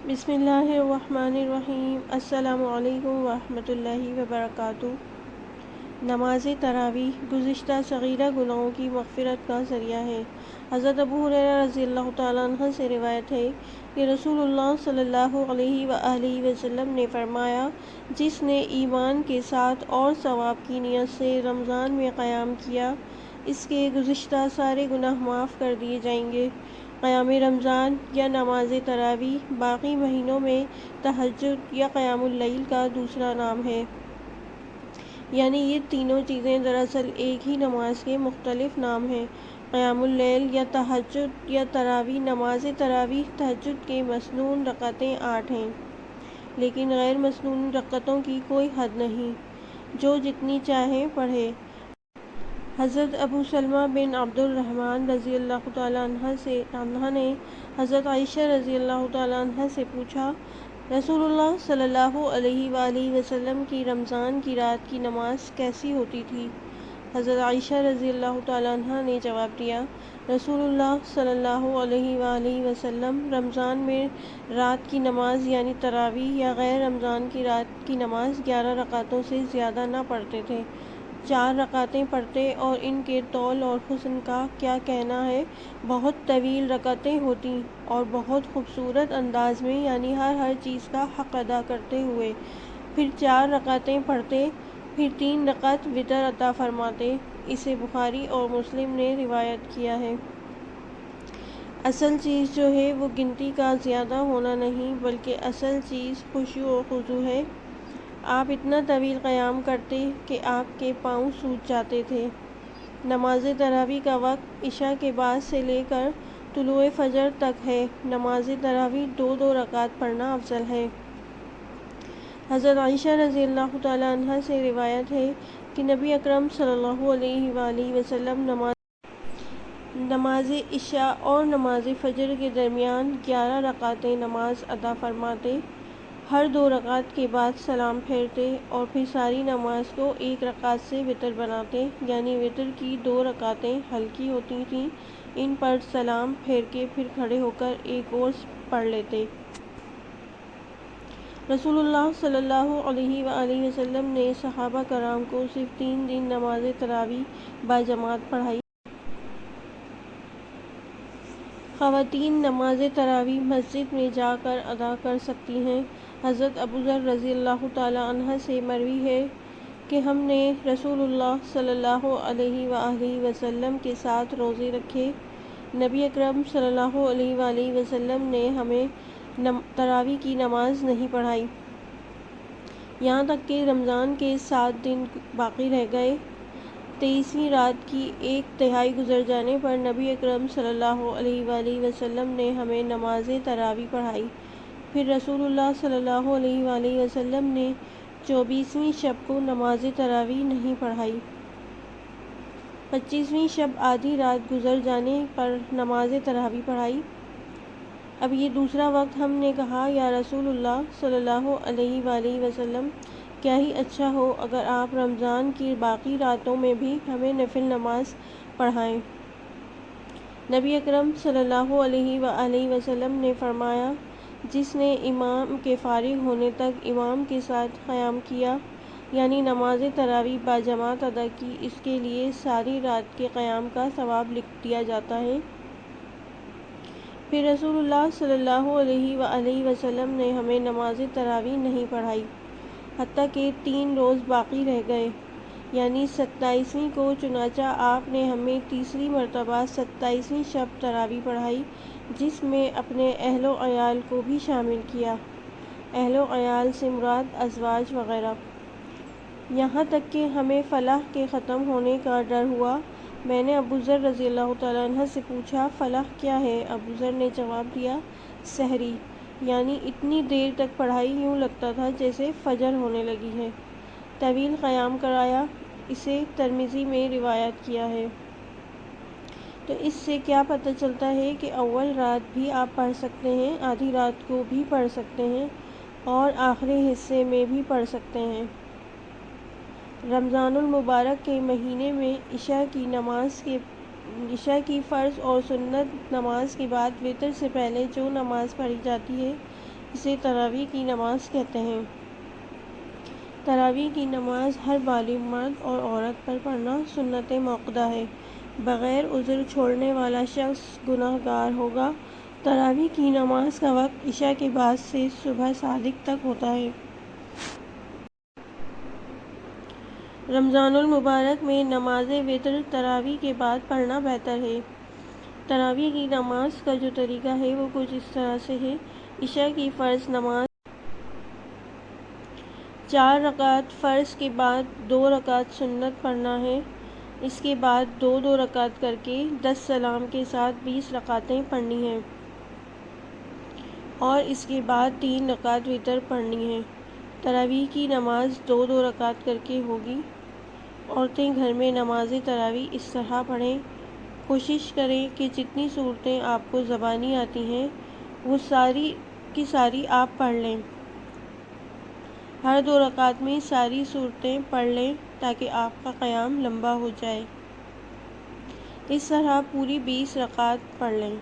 بسم اللہ الرحمن الرحیم۔ السلام علیکم ورحمۃ اللہ وبرکاتہ۔ نماز تراویح گزشتہ صغیرہ گناہوں کی مغفرت کا ذریعہ ہے۔ حضرت ابو ہریرہ رضی اللہ تعالیٰ عنہ سے روایت ہے کہ رسول اللہ صلی اللہ علیہ وآلہ وسلم نے فرمایا، جس نے ایمان کے ساتھ اور ثواب کی نیت سے رمضان میں قیام کیا، اس کے گزشتہ سارے گناہ معاف کر دیے جائیں گے۔ قیام رمضان یا نماز تراویح باقی مہینوں میں تہجد یا قیام اللیل کا دوسرا نام ہے، یعنی یہ تینوں چیزیں دراصل ایک ہی نماز کے مختلف نام ہیں۔ قیام اللیل یا تہجد یا تراویح نماز تراویح تہجد کے مسنون رکعتیں 8 ہیں، لیکن غیر مسنون رکعتوں کی کوئی حد نہیں، جو جتنی چاہے پڑھے۔ حضرت ابو سلمہ بن عبد الرحمن رضی اللہ تعالیٰ عنہ نے حضرت عائشہ رضی اللہ تعالیٰ عنہ سے پوچھا، رسول اللہ صلی اللہ علیہ وآلہ وسلم کی رمضان کی رات کی نماز کیسی ہوتی تھی؟ حضرت عائشہ رضی اللہ تعالیٰ عنہ نے جواب دیا، رسول اللہ صلی اللہ علیہ وآلہ وسلم رمضان میں رات کی نماز یعنی تراویح یا غیر رمضان کی رات کی نماز 11 رکعتوں سے زیادہ نہ پڑھتے تھے۔ 4 رکعتیں پڑھتے اور ان کے طول اور حسن کا کیا کہنا ہے۔ بہت طویل رکعتیں ہوتی اور بہت خوبصورت انداز میں، یعنی ہر چیز کا حق ادا کرتے ہوئے۔ پھر 4 رکعتیں پڑھتے، پھر 3 رکعت وتر عطا فرماتے۔ اسے بخاری اور مسلم نے روایت کیا ہے۔ اصل چیز جو ہے وہ گنتی کا زیادہ ہونا نہیں، بلکہ اصل چیز خشوع و خضوع ہے۔ آپ اتنا طویل قیام کرتے کہ آپ کے پاؤں سوج جاتے تھے۔ نماز تراویح کا وقت عشاء کے بعد سے لے کر طلوع فجر تک ہے۔ نماز تراویح 2 رکعت پڑھنا افضل ہے۔ حضرت عائشہ رضی اللہ تعالیٰ عنہ سے روایت ہے کہ نبی اکرم صلی اللہ علیہ وآلہ وسلم نماز عشاء اور نماز فجر کے درمیان 11 رکعتیں نماز ادا فرماتے، ہر 2 رکعت کے بعد سلام پھیرتے اور پھر ساری نماز کو 1 رکعت سے وتر بناتے، یعنی وتر کی 2 رکعتیں ہلکی ہوتی تھیں، ان پر سلام پھیر کے پھر کھڑے ہو کر ایک اور پڑھ لیتے۔ رسول اللہ صلی اللہ علیہ وآلہ وسلم نے صحابہ کرام کو صرف 3 دن نماز تراویح باجماعت پڑھائی۔ خواتین نماز تراویح مسجد میں جا کر ادا کر سکتی ہیں۔ حضرت ابو ذر رضی اللہ تعالیٰ عنہ سے مروی ہے کہ ہم نے رسول اللہ صلی اللہ علیہ وآلہ وسلم کے ساتھ روزے رکھے۔ نبی اکرم صلی اللہ علیہ وآلہ وسلم نے ہمیں تراویح کی نماز نہیں پڑھائی، یہاں تک کہ رمضان کے 7 دن باقی رہ گئے۔ 23ویں رات کی 1/3 گزر جانے پر نبی اکرم صلی اللہ علیہ وآلہ وسلم نے ہمیں نماز تراویح پڑھائی۔ پھر رسول اللہ صلی اللہ علیہ وآلہ وسلم نے 24ویں شب کو نماز تراویح نہیں پڑھائی۔ 25ویں شب آدھی رات گزر جانے پر نماز تراویح پڑھائی۔ اب یہ دوسرا وقت ہم نے کہا، یا رسول اللہ صلی اللہ علیہ وآلہ وسلم، کیا ہی اچھا ہو اگر آپ رمضان کی باقی راتوں میں بھی ہمیں نفل نماز پڑھائیں۔ نبی اکرم صلی اللہ علیہ وآلہ وسلم نے فرمایا، جس نے امام کے فارغ ہونے تک امام کے ساتھ قیام کیا، یعنی نماز تراویح باجماعت ادا کی، اس کے لیے ساری رات کے قیام کا ثواب لکھ دیا جاتا ہے۔ پھر رسول اللہ صلی اللہ علیہ وآلہ وسلم نے ہمیں نماز تراویح نہیں پڑھائی، حتیٰ کہ 3 روز باقی رہ گئے، یعنی 27ویں کو۔ چنانچہ آپ نے ہمیں تیسری مرتبہ 27ویں شب تراویح پڑھائی، جس میں اپنے اہل و عیال کو بھی شامل کیا۔ اہل و عیال سے مراد ازواج وغیرہ۔ یہاں تک کہ ہمیں فلاح کے ختم ہونے کا ڈر ہوا۔ میں نے ابو ذر رضی اللہ تعالیٰ عنہ سے پوچھا، فلاح کیا ہے؟ ابو ذر نے جواب دیا، سحری، یعنی اتنی دیر تک پڑھائی یوں لگتا تھا جیسے فجر ہونے لگی ہے۔ طویل قیام کرایا۔ اسے ترمذی میں روایت کیا ہے۔ تو اس سے کیا پتہ چلتا ہے کہ اول رات بھی آپ پڑھ سکتے ہیں، آدھی رات کو بھی پڑھ سکتے ہیں اور آخری حصے میں بھی پڑھ سکتے ہیں۔ رمضان المبارک کے مہینے میں عشاء کی فرض اور سنت نماز کے بعد وتر سے پہلے جو نماز پڑھی جاتی ہے، اسے تراویح کی نماز کہتے ہیں۔ تراویح کی نماز ہر بالغ مرد اور عورت پر پڑھنا سنت موقدہ ہے۔ بغیر عذر چھوڑنے والا شخص گناہ گار ہوگا۔ تراویح کی نماز کا وقت عشاء کے بعد سے صبح صادق تک ہوتا ہے۔ رمضان المبارک میں نماز وتر تراویح کے بعد پڑھنا بہتر ہے۔ تراویح کی نماز کا جو طریقہ ہے وہ کچھ اس طرح سے ہے۔ عشاء کی فرض نماز 4 رکعت فرض کے بعد 2 رکعت سنت پڑھنا ہے۔ اس کے بعد 2 رکعت کر کے 10 سلام کے ساتھ 20 رکعتیں پڑھنی ہیں اور اس کے بعد 3 رکعت وتر پڑھنی ہے۔ تراویح کی نماز 2 رکعت کر کے ہوگی۔ عورتیں گھر میں نماز تراویح اس طرح پڑھیں۔ کوشش کریں کہ جتنی صورتیں آپ کو زبانی آتی ہیں وہ ساری کی ساری آپ پڑھ لیں۔ ہر 2 رکعت میں ساری صورتیں پڑھ لیں تاکہ آپ کا قیام لمبا ہو جائے۔ اس طرح پوری 20 رکعت پڑھ لیں۔